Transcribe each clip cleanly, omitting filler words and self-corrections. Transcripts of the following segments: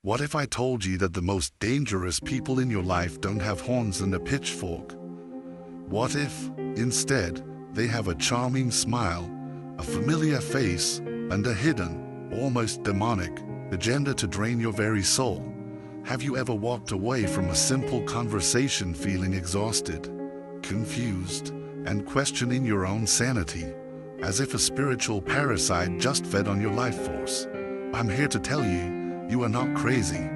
What if I told you that the most dangerous people in your life don't have horns and a pitchfork? What if, instead, they have a charming smile, a familiar face, and a hidden, almost demonic, agenda to drain your very soul? Have you ever walked away from a simple conversation feeling exhausted, confused, and questioning your own sanity, as if a spiritual parasite just fed on your life force? I'm here to tell you, you are not crazy.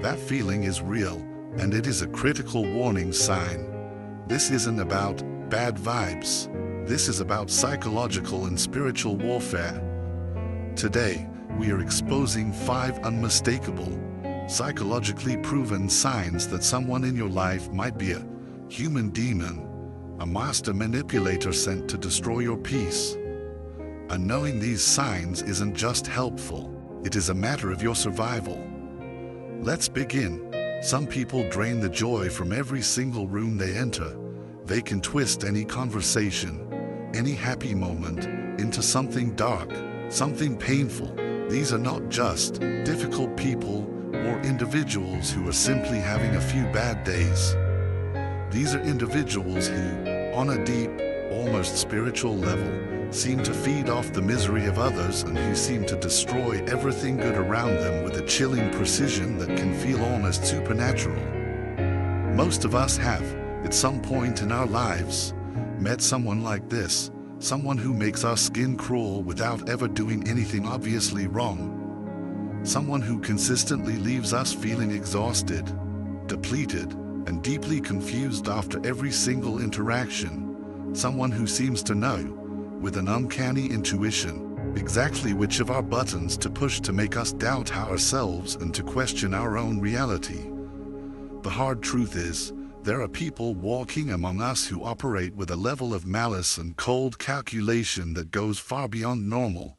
That feeling is real, and it is a critical warning sign. This isn't about bad vibes. This is about psychological and spiritual warfare. Today, we are exposing 5 unmistakable, psychologically proven signs that someone in your life might be a human demon, a master manipulator sent to destroy your peace. And knowing these signs isn't just helpful, it is a matter of your survival. Let's begin. Some people drain the joy from every single room they enter. They can twist any conversation, any happy moment, into something dark, something painful. These are not just difficult people or individuals who are simply having a few bad days. These are individuals who, on a deep, almost spiritual level, seem to feed off the misery of others and who seem to destroy everything good around them with a chilling precision that can feel almost supernatural. Most of us have, at some point in our lives, met someone like this, someone who makes our skin crawl without ever doing anything obviously wrong. Someone who consistently leaves us feeling exhausted, depleted, and deeply confused after every single interaction. Someone who seems to know, with an uncanny intuition, exactly which of our buttons to push to make us doubt ourselves and to question our own reality. The hard truth is, there are people walking among us who operate with a level of malice and cold calculation that goes far beyond normal.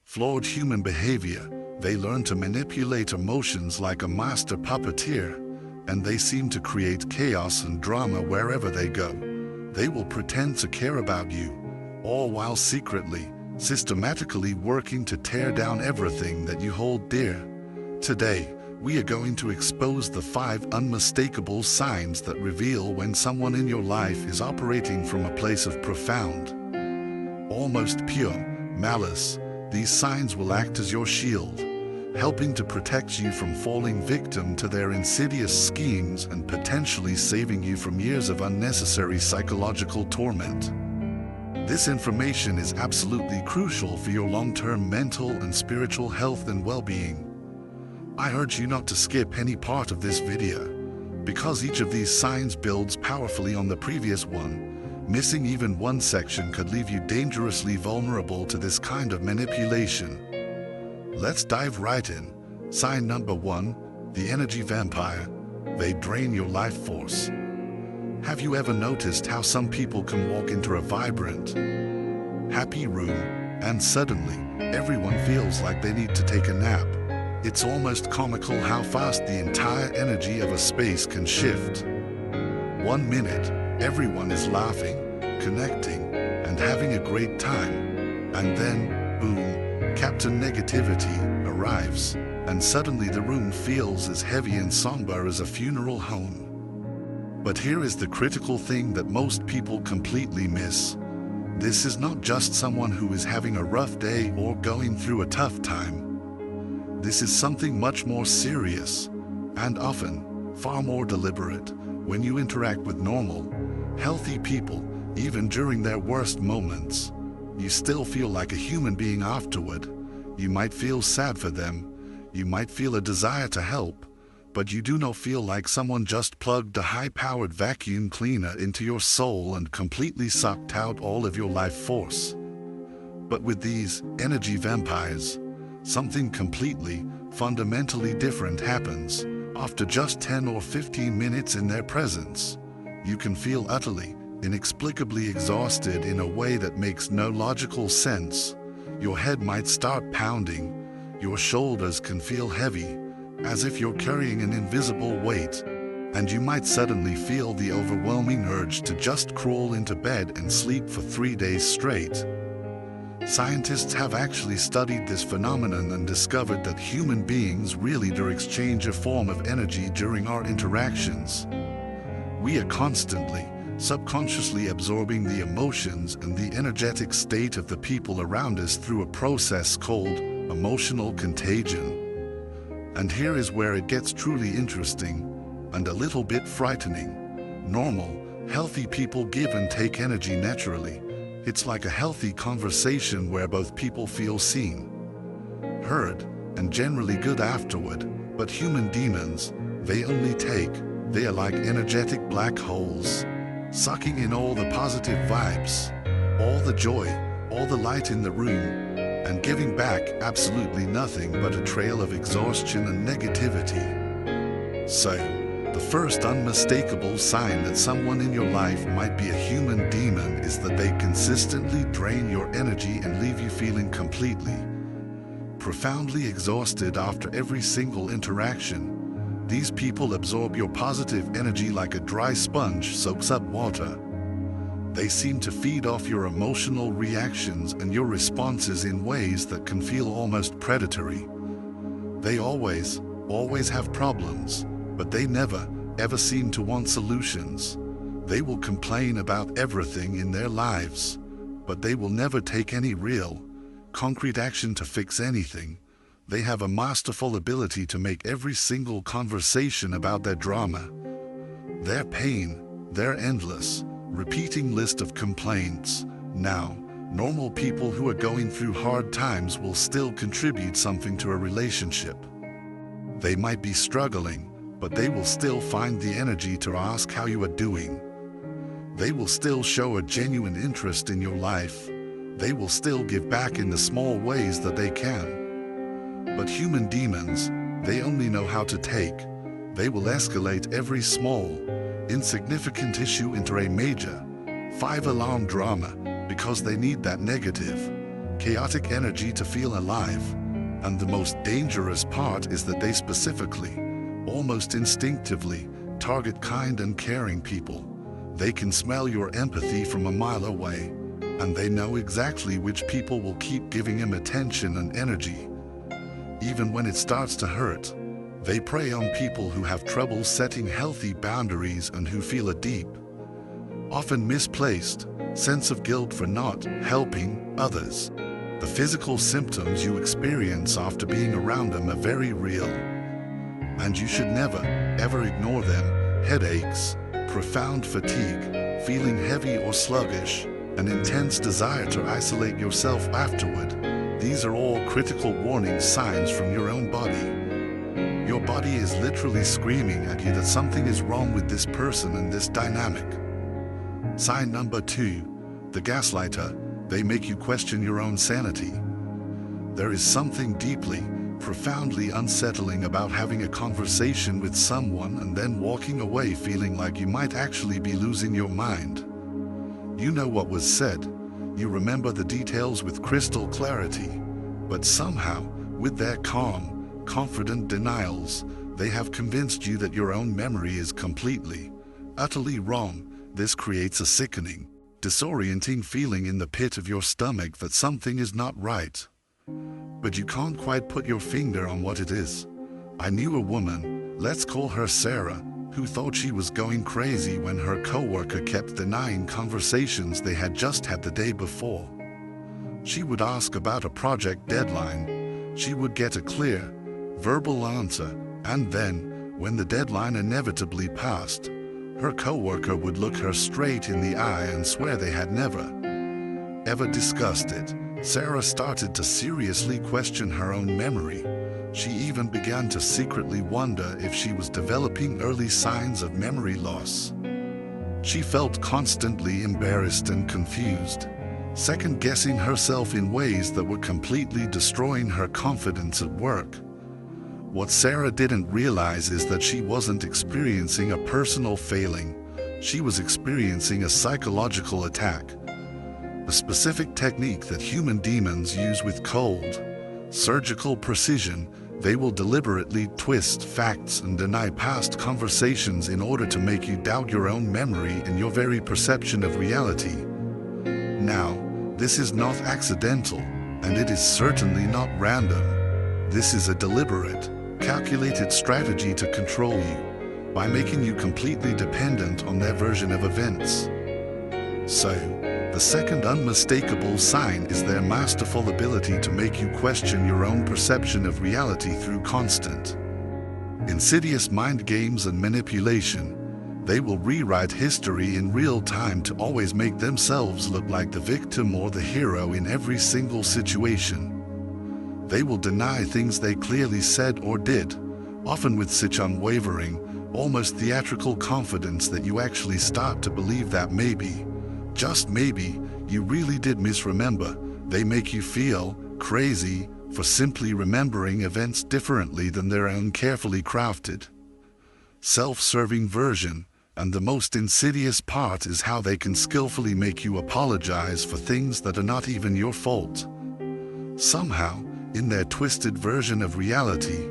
Flawed human behavior, they learn to manipulate emotions like a master puppeteer, and they seem to create chaos and drama wherever they go. They will pretend to care about you, all while secretly, systematically working to tear down everything that you hold dear. Today, we are going to expose the 5 unmistakable signs that reveal when someone in your life is operating from a place of profound, almost pure, malice. These signs will act as your shield, helping to protect you from falling victim to their insidious schemes and potentially saving you from years of unnecessary psychological torment. This information is absolutely crucial for your long-term mental and spiritual health and well-being. I urge you not to skip any part of this video, because each of these signs builds powerfully on the previous one. Missing even one section could leave you dangerously vulnerable to this kind of manipulation. Let's dive right in. Sign number 1, the energy vampire. They drain your life force. Have you ever noticed how some people can walk into a vibrant, happy room, and suddenly, everyone feels like they need to take a nap? It's almost comical how fast the entire energy of a space can shift. 1 minute, everyone is laughing, connecting, and having a great time. And then, boom, Captain Negativity arrives, and suddenly the room feels as heavy and somber as a funeral home. But here is the critical thing that most people completely miss. This is not just someone who is having a rough day or going through a tough time. This is something much more serious, and often far more deliberate. When you interact with normal, healthy people, even during their worst moments, you still feel like a human being afterward. You might feel sad for them, you might feel a desire to help, but you do not feel like someone just plugged a high-powered vacuum cleaner into your soul and completely sucked out all of your life force. But with these energy vampires, something completely, fundamentally different happens. After just 10 or 15 minutes in their presence, you can feel utterly, inexplicably exhausted in a way that makes no logical sense. Your head might start pounding, your shoulders can feel heavy, as if you're carrying an invisible weight, and you might suddenly feel the overwhelming urge to just crawl into bed and sleep for 3 days straight. Scientists have actually studied this phenomenon and discovered that human beings really do exchange a form of energy during our interactions. We are constantly, subconsciously absorbing the emotions and the energetic state of the people around us through a process called emotional contagion. And here is where it gets truly interesting and a little bit frightening. Normal, healthy people give and take energy naturally. It's like a healthy conversation where both people feel seen, heard, and generally good afterward. But human demons, they only take. They are like energetic black holes, sucking in all the positive vibes, all the joy, all the light in the room, and giving back absolutely nothing but a trail of exhaustion and negativity. So, the first unmistakable sign that someone in your life might be a human demon is that they consistently drain your energy and leave you feeling completely, profoundly exhausted after every single interaction. These people absorb your positive energy like a dry sponge soaks up water. They seem to feed off your emotional reactions and your responses in ways that can feel almost predatory. They always have problems, but they never, ever seem to want solutions. They will complain about everything in their lives, but they will never take any real, concrete action to fix anything. They have a masterful ability to make every single conversation about their drama, their pain, their endless, repeating list of complaints. Now, normal people who are going through hard times will still contribute something to a relationship. They might be struggling, but they will still find the energy to ask how you are doing. They will still show a genuine interest in your life. They will still give back in the small ways that they can. But human demons, they only know how to take. They will escalate every small, insignificant issue into a major, 5-alarm drama because they need that negative, chaotic energy to feel alive. And the most dangerous part is that they specifically, almost instinctively, target kind and caring people. They can smell your empathy from a mile away, and they know exactly which people will keep giving them attention and energy. Even when it starts to hurt, they prey on people who have trouble setting healthy boundaries and who feel a deep, often misplaced, sense of guilt for not helping others. The physical symptoms you experience after being around them are very real, and you should never, ever ignore them. Headaches, profound fatigue, feeling heavy or sluggish, an intense desire to isolate yourself afterward. These are all critical warning signs from your own body. Your body is literally screaming at you that something is wrong with this person and this dynamic. Sign number 2, the gaslighter. They make you question your own sanity. There is something deeply, profoundly unsettling about having a conversation with someone and then walking away feeling like you might actually be losing your mind. You know what was said, you remember the details with crystal clarity, but somehow, with their calm, confident denials, they have convinced you that your own memory is completely, utterly wrong. This creates a sickening, disorienting feeling in the pit of your stomach that something is not right. But you can't quite put your finger on what it is. I knew a woman, let's call her Sarah, who thought she was going crazy when her coworker kept denying conversations they had just had the day before. She would ask about a project deadline. She would get a clear, verbal answer, and then, when the deadline inevitably passed, her coworker would look her straight in the eye and swear they had never, ever discussed it. Sarah started to seriously question her own memory. She even began to secretly wonder if she was developing early signs of memory loss. She felt constantly embarrassed and confused, second-guessing herself in ways that were completely destroying her confidence at work. What Sarah didn't realize is that she wasn't experiencing a personal failing. She was experiencing a psychological attack, a specific technique that human demons use with cold, surgical precision. They will deliberately twist facts and deny past conversations in order to make you doubt your own memory and your very perception of reality. Now, This is not accidental, and it is certainly not random. This is a deliberate, calculated strategy to control you, by making you completely dependent on their version of events. So, the second unmistakable sign is their masterful ability to make you question your own perception of reality through constant, insidious mind games and manipulation. They will rewrite history in real time to always make themselves look like the victim or the hero in every single situation. They will deny things they clearly said or did, often with such unwavering, almost theatrical confidence that you actually start to believe that maybe, just maybe, you really did misremember. They make you feel crazy for simply remembering events differently than their own carefully crafted, self-serving version. And the most insidious part is how they can skillfully make you apologize for things that are not even your fault. Somehow, in their twisted version of reality,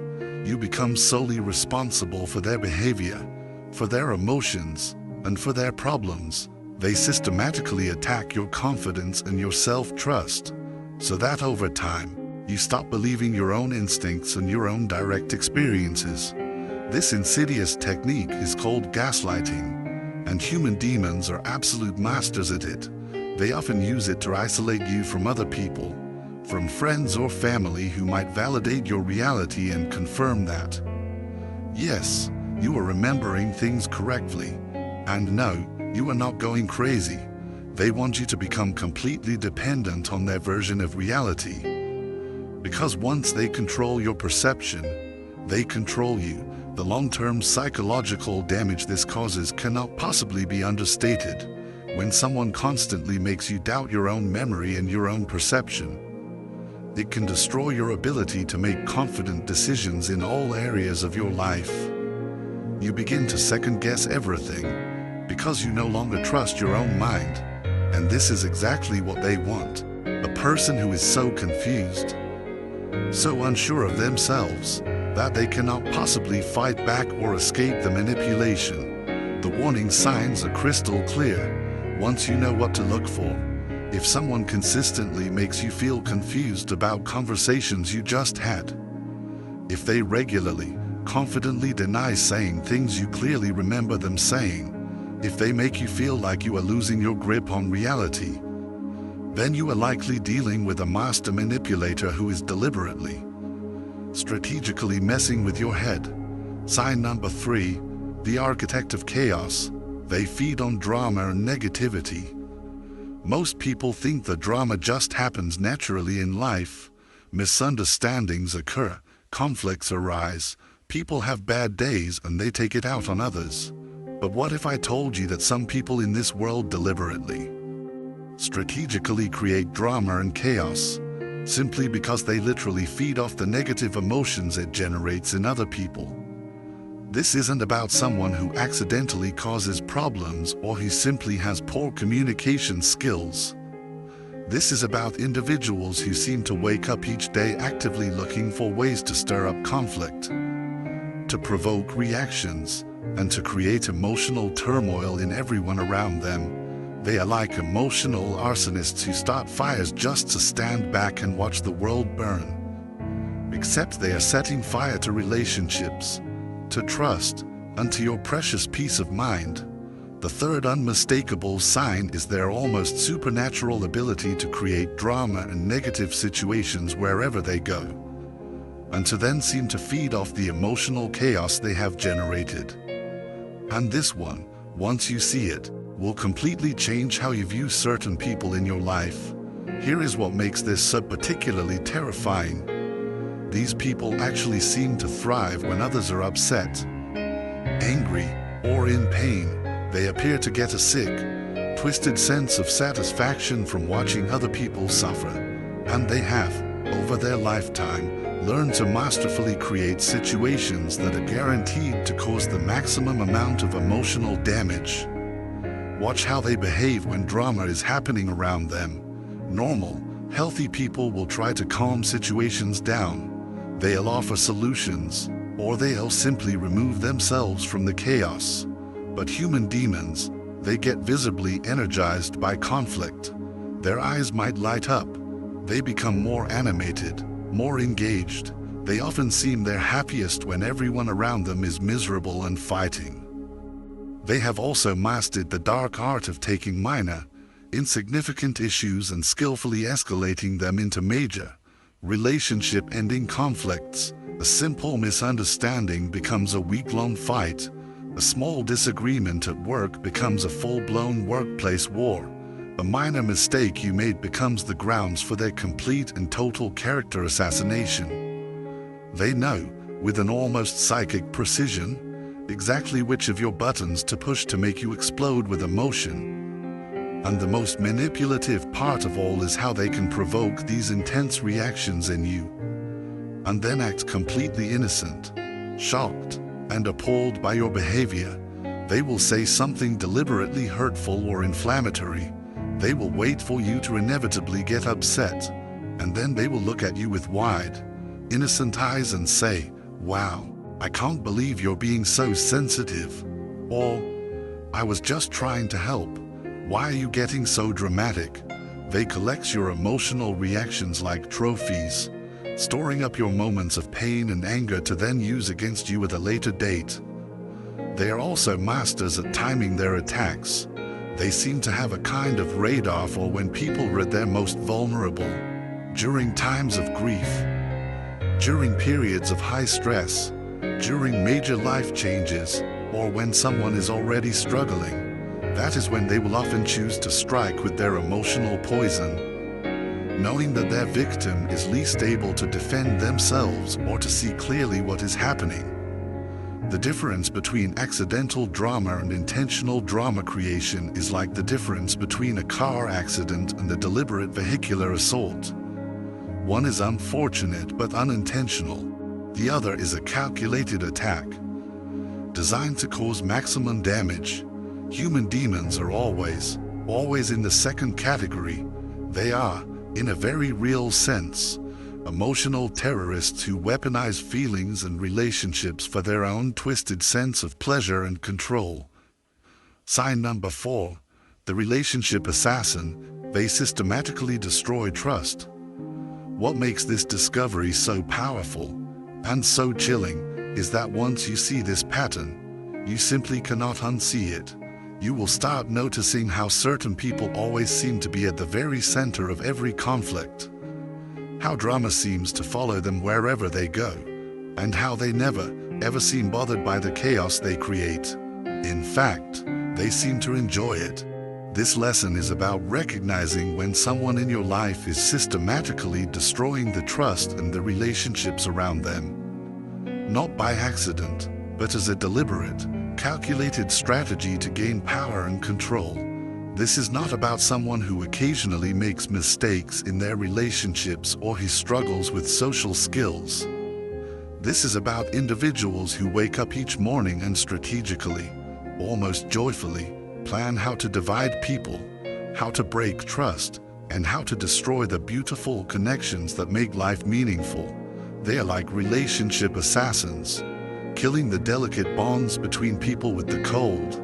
you become solely responsible for their behavior, for their emotions, and for their problems. They systematically attack your confidence and your self-trust, so that over time, you stop believing your own instincts and your own direct experiences. This insidious technique is called gaslighting, and human demons are absolute masters at it. They often use it to isolate you from other people, from friends or family who might validate your reality and confirm that, yes, you are remembering things correctly, and no, you are not going crazy. They want you to become completely dependent on their version of reality. Because once they control your perception, they control you. The long-term psychological damage this causes cannot possibly be understated. When someone constantly makes you doubt your own memory and your own perception, it can destroy your ability to make confident decisions in all areas of your life. You begin to second-guess everything because you no longer trust your own mind, and this is exactly what they want. A person who is so confused, so unsure of themselves, that they cannot possibly fight back or escape the manipulation. The warning signs are crystal clear once you know what to look for. If someone consistently makes you feel confused about conversations you just had, if they regularly, confidently deny saying things you clearly remember them saying, if they make you feel like you are losing your grip on reality, then you are likely dealing with a master manipulator who is deliberately, strategically messing with your head. Sign number 3, the architect of chaos. They feed on drama and negativity. Most people think the drama just happens naturally in life. Misunderstandings occur, conflicts arise, people have bad days and they take it out on others. But what if I told you that some people in this world deliberately, strategically create drama and chaos, simply because they literally feed off the negative emotions it generates in other people? This isn't about someone who accidentally causes problems or who simply has poor communication skills. This is about individuals who seem to wake up each day actively looking for ways to stir up conflict, to provoke reactions, and to create emotional turmoil in everyone around them. They are like emotional arsonists who start fires just to stand back and watch the world burn. Except they are setting fire to relationships, to trust, and to your precious peace of mind. The third unmistakable sign is their almost supernatural ability to create drama and negative situations wherever they go, and to then seem to feed off the emotional chaos they have generated. And this one, once you see it, will completely change how you view certain people in your life. Here is what makes this so particularly terrifying. These people actually seem to thrive when others are upset, angry, or in pain. They appear to get a sick, twisted sense of satisfaction from watching other people suffer, and they have, over their lifetime, learned to masterfully create situations that are guaranteed to cause the maximum amount of emotional damage. Watch how they behave when drama is happening around them. Normal, healthy people will try to calm situations down. They'll offer solutions, or they'll simply remove themselves from the chaos. But human demons, they get visibly energized by conflict. Their eyes might light up. They become more animated, more engaged. They often seem their happiest when everyone around them is miserable and fighting. They have also mastered the dark art of taking minor, insignificant issues and skillfully escalating them into major, relationship-ending conflicts. A simple misunderstanding becomes a week-long fight. A small disagreement at work becomes a full-blown workplace war. A minor mistake you made becomes the grounds for their complete and total character assassination. They know, with an almost psychic precision, exactly which of your buttons to push to make you explode with emotion. And the most manipulative part of all is how they can provoke these intense reactions in you, and then act completely innocent, shocked, and appalled by your behavior. They will say something deliberately hurtful or inflammatory. They will wait for you to inevitably get upset, and then they will look at you with wide, innocent eyes and say, "Wow, I can't believe you're being so sensitive," or "I was just trying to help. Why are you getting so dramatic?" They collect your emotional reactions like trophies, storing up your moments of pain and anger to then use against you at a later date. They are also masters at timing their attacks. They seem to have a kind of radar for when people are at their most vulnerable. During times of grief, during periods of high stress, during major life changes, or when someone is already struggling. That is when they will often choose to strike with their emotional poison, knowing that their victim is least able to defend themselves or to see clearly what is happening. The difference between accidental drama and intentional drama creation is like the difference between a car accident and a deliberate vehicular assault. One is unfortunate but unintentional. The other is a calculated attack, designed to cause maximum damage. Human demons are always in the second category. They are, in a very real sense, emotional terrorists who weaponize feelings and relationships for their own twisted sense of pleasure and control. Sign number 4, the relationship assassin. They systematically destroy trust. What makes this discovery so powerful and so chilling is that once you see this pattern, you simply cannot unsee it. You will start noticing how certain people always seem to be at the very center of every conflict, how drama seems to follow them wherever they go, and how they never, ever seem bothered by the chaos they create. In fact, they seem to enjoy it. This lesson is about recognizing when someone in your life is systematically destroying the trust and the relationships around them, not by accident, but as a deliberate, calculated strategy to gain power and control. This is not about someone who occasionally makes mistakes in their relationships or who struggles with social skills. This is about individuals who wake up each morning and strategically, almost joyfully, plan how to divide people, how to break trust, and how to destroy the beautiful connections that make life meaningful. They are like relationship assassins, killing the delicate bonds between people with the cold,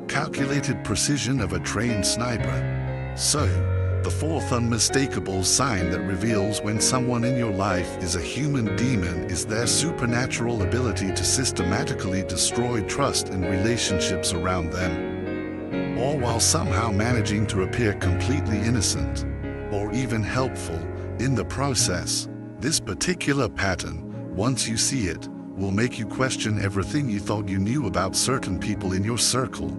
calculated precision of a trained sniper. So, the fourth unmistakable sign that reveals when someone in your life is a human demon is their supernatural ability to systematically destroy trust and relationships around them, all while somehow managing to appear completely innocent or even helpful in the process. This particular pattern, once you see it, will make you question everything you thought you knew about certain people in your circle.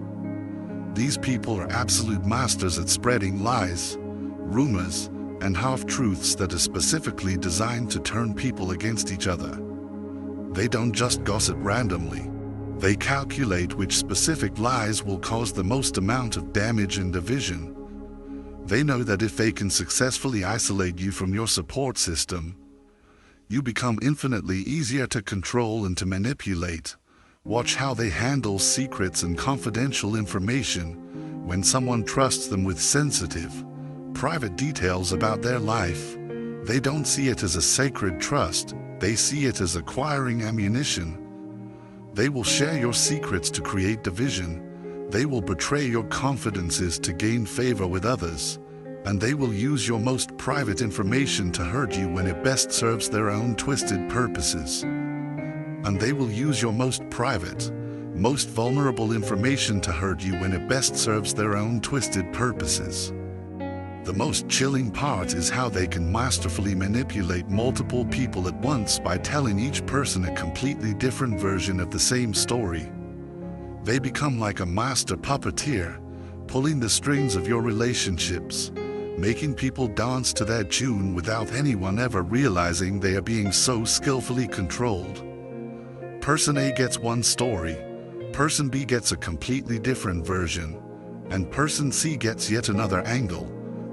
These people are absolute masters at spreading lies, rumors, and half-truths that are specifically designed to turn people against each other. They don't just gossip randomly. They calculate which specific lies will cause the most amount of damage and division. They know that if they can successfully isolate you from your support system, you become infinitely easier to control and to manipulate. Watch how they handle secrets and confidential information. When someone trusts them with sensitive, private details about their life, they don't see it as a sacred trust, they see it as acquiring ammunition. They will share your secrets to create division. They will betray your confidences to gain favor with others. And they will use your most private information to hurt you when it best serves their own twisted purposes. And they will use your most private, most vulnerable information to hurt you when it best serves their own twisted purposes. The most chilling part is how they can masterfully manipulate multiple people at once by telling each person a completely different version of the same story. They become like a master puppeteer, pulling the strings of your relationships, making people dance to their tune without anyone ever realizing they are being so skillfully controlled. Person A gets one story, Person B gets a completely different version, and Person C gets yet another angle.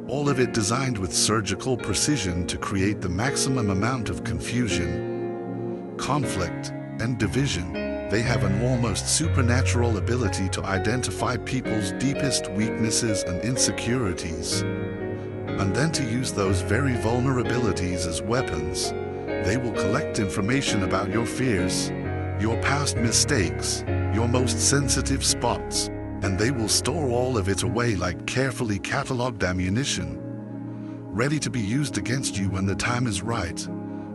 All of it designed with surgical precision to create the maximum amount of confusion, conflict, and division. They have an almost supernatural ability to identify people's deepest weaknesses and insecurities, and then to use those very vulnerabilities as weapons. They will collect information about your fears, your past mistakes, your most sensitive spots, and they will store all of it away like carefully cataloged ammunition, ready to be used against you when the time is right.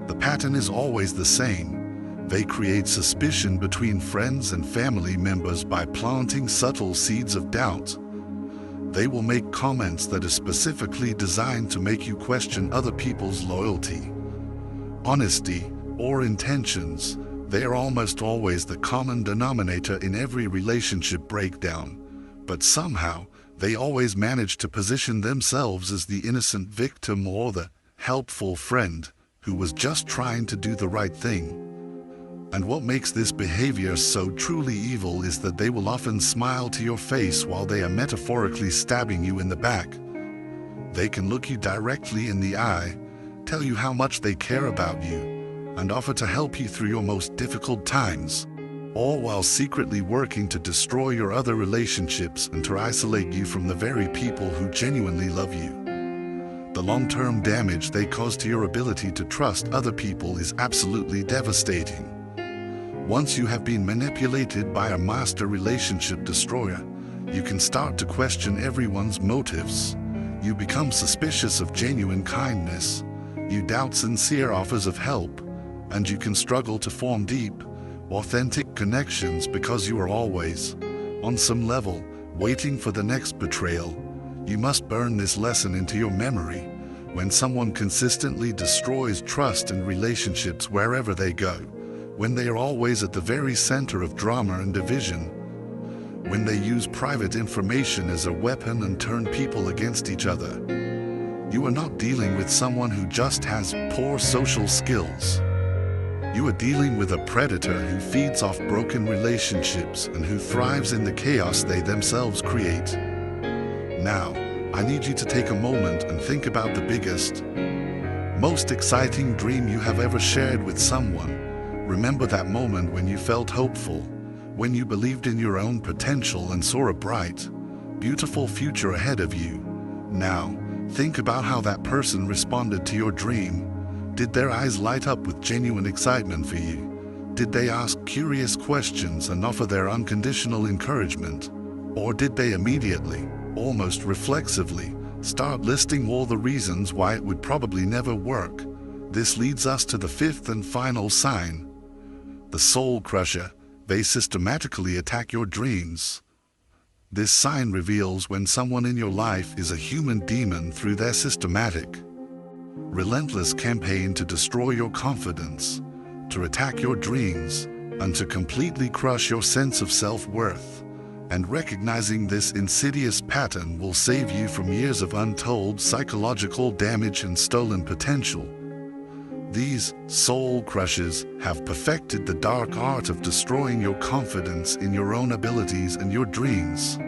The pattern is always the same. They create suspicion between friends and family members by planting subtle seeds of doubt. They will make comments that are specifically designed to make you question other people's loyalty, honesty, or intentions. They are almost always the common denominator in every relationship breakdown, but somehow they always manage to position themselves as the innocent victim or the helpful friend who was just trying to do the right thing. And what makes this behavior so truly evil is that they will often smile to your face while they are metaphorically stabbing you in the back. They can look you directly in the eye, tell you how much they care about you, and offer to help you through your most difficult times, all while secretly working to destroy your other relationships and to isolate you from the very people who genuinely love you. The long-term damage they cause to your ability to trust other people is absolutely devastating. Once you have been manipulated by a master relationship destroyer, you can start to question everyone's motives. You become suspicious of genuine kindness. You doubt sincere offers of help. And you can struggle to form deep, authentic connections because you are always, on some level, waiting for the next betrayal. You must burn this lesson into your memory. When someone consistently destroys trust and relationships wherever they go, when they are always at the very center of drama and division, when they use private information as a weapon and turn people against each other, you are not dealing with someone who just has poor social skills. You are dealing with a predator who feeds off broken relationships and who thrives in the chaos they themselves create. Now, I need you to take a moment and think about the biggest, most exciting dream you have ever shared with someone. Remember that moment when you felt hopeful, when you believed in your own potential and saw a bright, beautiful future ahead of you. Now, think about how that person responded to your dream. Did their eyes light up with genuine excitement for you? Did they ask curious questions and offer their unconditional encouragement? Or did they immediately, almost reflexively, start listing all the reasons why it would probably never work? This leads us to the fifth and final sign. The soul crusher. They systematically attack your dreams. This sign reveals when someone in your life is a human demon through their systematic, relentless campaign to destroy your confidence, to attack your dreams, and to completely crush your sense of self-worth. And recognizing this insidious pattern will save you from years of untold psychological damage and stolen potential. These soul crushers have perfected the dark art of destroying your confidence in your own abilities and your dreams,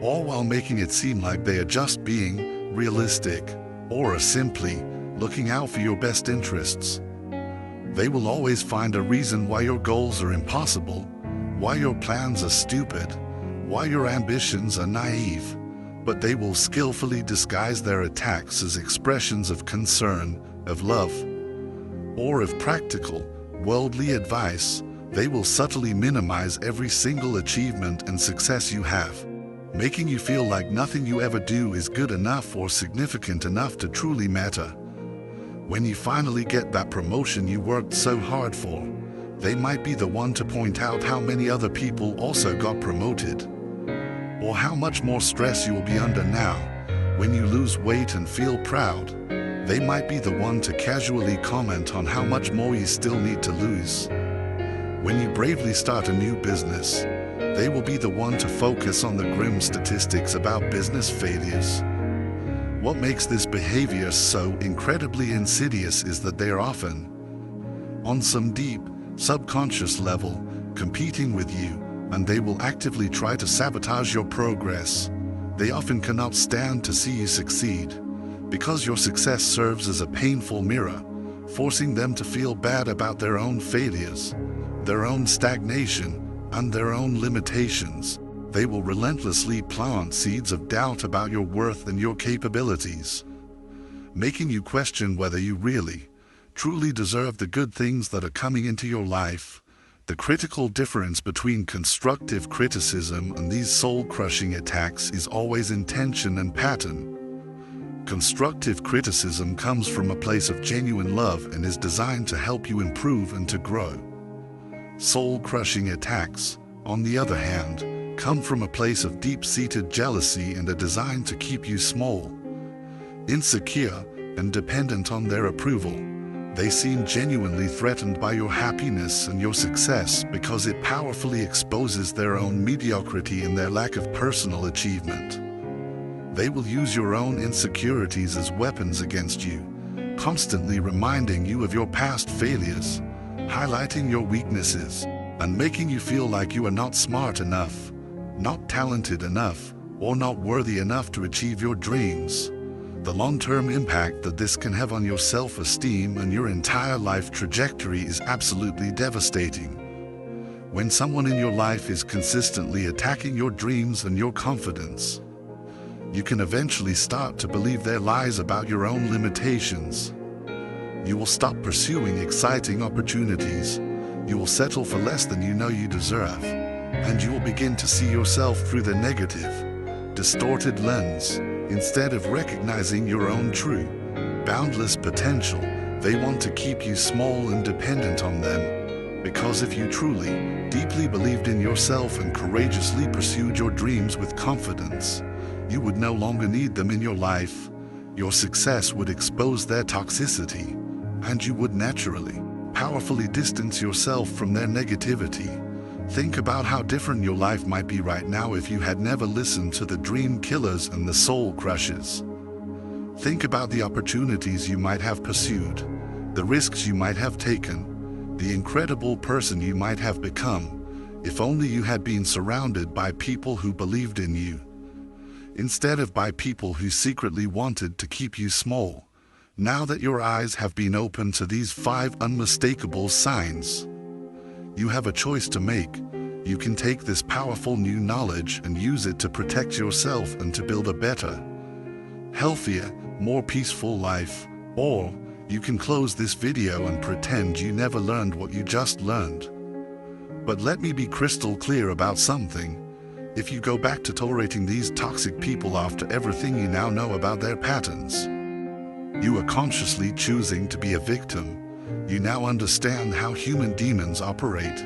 all while making it seem like they are just being realistic or are simply looking out for your best interests. They will always find a reason why your goals are impossible, why your plans are stupid, why your ambitions are naive, but they will skillfully disguise their attacks as expressions of concern, of love, or of practical, worldly advice. They will subtly minimize every single achievement and success you have, making you feel like nothing you ever do is good enough or significant enough to truly matter. When you finally get that promotion you worked so hard for, they might be the one to point out how many other people also got promoted, or how much more stress you will be under now. When you lose weight and feel proud, they might be the one to casually comment on how much more you still need to lose. When you bravely start a new business, they will be the one to focus on the grim statistics about business failures. What makes this behavior so incredibly insidious is that they are often, on some deep, subconscious level, competing with you, and they will actively try to sabotage your progress. They often cannot stand to see you succeed, because your success serves as a painful mirror, forcing them to feel bad about their own failures, their own stagnation, and their own limitations. They will relentlessly plant seeds of doubt about your worth and your capabilities, making you question whether you really, truly deserve the good things that are coming into your life. The critical difference between constructive criticism and these soul-crushing attacks is always intention and pattern. Constructive criticism comes from a place of genuine love and is designed to help you improve and to grow. Soul-crushing attacks, on the other hand, come from a place of deep-seated jealousy and are designed to keep you small, insecure, and dependent on their approval. They seem genuinely threatened by your happiness and your success because it powerfully exposes their own mediocrity and their lack of personal achievement. They will use your own insecurities as weapons against you, constantly reminding you of your past failures, highlighting your weaknesses, and making you feel like you are not smart enough, not talented enough, or not worthy enough to achieve your dreams. The long-term impact that this can have on your self-esteem and your entire life trajectory is absolutely devastating. When someone in your life is consistently attacking your dreams and your confidence, you can eventually start to believe their lies about your own limitations. You will stop pursuing exciting opportunities. You will settle for less than you know you deserve, and you will begin to see yourself through the negative, distorted lens, instead of recognizing your own true, boundless potential. They want to keep you small and dependent on them, because if you truly, deeply believed in yourself and courageously pursued your dreams with confidence, you would no longer need them in your life. Your success would expose their toxicity, and you would naturally, powerfully distance yourself from their negativity. Think about how different your life might be right now if you had never listened to the dream killers and the soul crushers. Think about the opportunities you might have pursued, the risks you might have taken, the incredible person you might have become, if only you had been surrounded by people who believed in you, instead of by people who secretly wanted to keep you small. Now that your eyes have been opened to these 5 unmistakable signs, you have a choice to make. You can take this powerful new knowledge and use it to protect yourself and to build a better, healthier, more peaceful life, or you can close this video and pretend you never learned what you just learned. But let me be crystal clear about something. If you go back to tolerating these toxic people after everything you now know about their patterns, you are consciously choosing to be a victim. You now understand how human demons operate.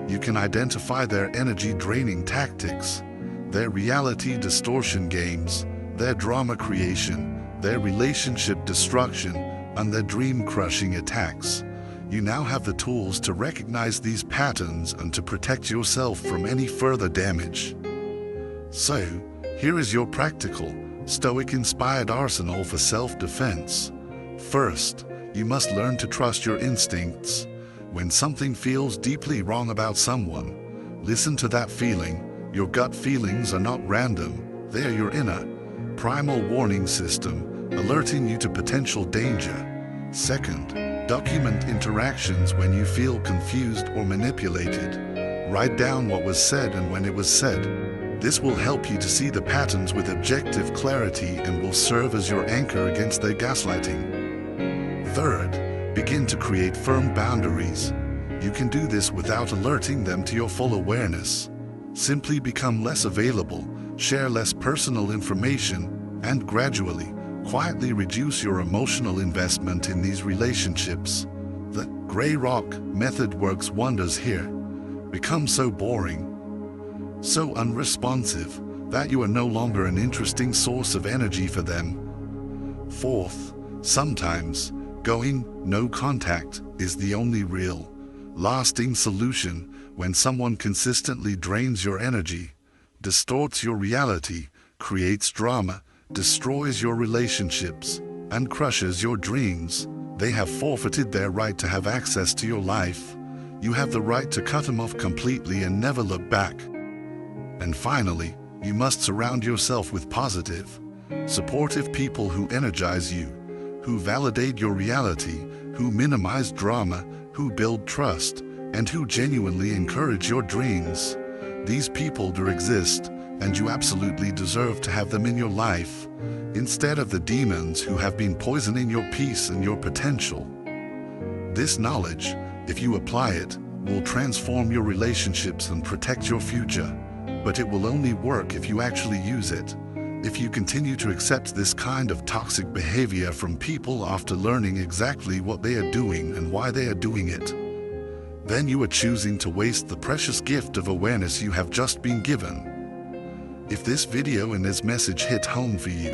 You can identify their energy-draining tactics, their reality distortion games, their drama creation, their relationship destruction, and their dream-crushing attacks. You now have the tools to recognize these patterns and to protect yourself from any further damage. So, here is your practical, Stoic-inspired arsenal for self-defense. First, you must learn to trust your instincts. When something feels deeply wrong about someone, listen to that feeling. Your gut feelings are not random. They are your inner, primal warning system, alerting you to potential danger. Second, document interactions when you feel confused or manipulated. Write down what was said and when it was said. This will help you to see the patterns with objective clarity and will serve as your anchor against their gaslighting. Third, begin to create firm boundaries. You can do this without alerting them to your full awareness. Simply become less available, share less personal information, and gradually, quietly reduce your emotional investment in these relationships. The gray rock method works wonders here. Become so boring, so unresponsive, that you are no longer an interesting source of energy for them. Fourth, sometimes going no contact is the only real, lasting solution when someone consistently drains your energy, distorts your reality, creates drama, destroys your relationships, and crushes your dreams. They have forfeited their right to have access to your life. You have the right to cut them off completely and never look back. And finally, you must surround yourself with positive, supportive people who energize you, who validate your reality, who minimize drama, who build trust, and who genuinely encourage your dreams. These people do exist, and you absolutely deserve to have them in your life, instead of the demons who have been poisoning your peace and your potential. This knowledge, if you apply it, will transform your relationships and protect your future. But it will only work if you actually use it. If you continue to accept this kind of toxic behavior from people after learning exactly what they are doing and why they are doing it, then you are choosing to waste the precious gift of awareness you have just been given. If this video and this message hit home for you,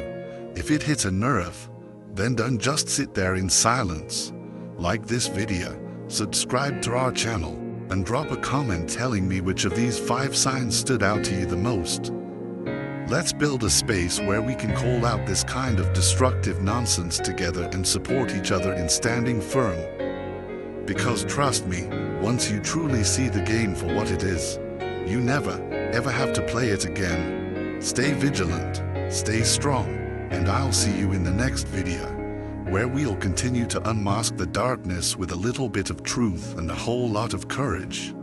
if it hits a nerve, then don't just sit there in silence. Like this video, subscribe to our channel, and drop a comment telling me which of these 5 signs stood out to you the most. Let's build a space where we can call out this kind of destructive nonsense together and support each other in standing firm. Because trust me, once you truly see the game for what it is, you never, ever have to play it again. Stay vigilant, stay strong, and I'll see you in the next video, where we'll continue to unmask the darkness with a little bit of truth and a whole lot of courage.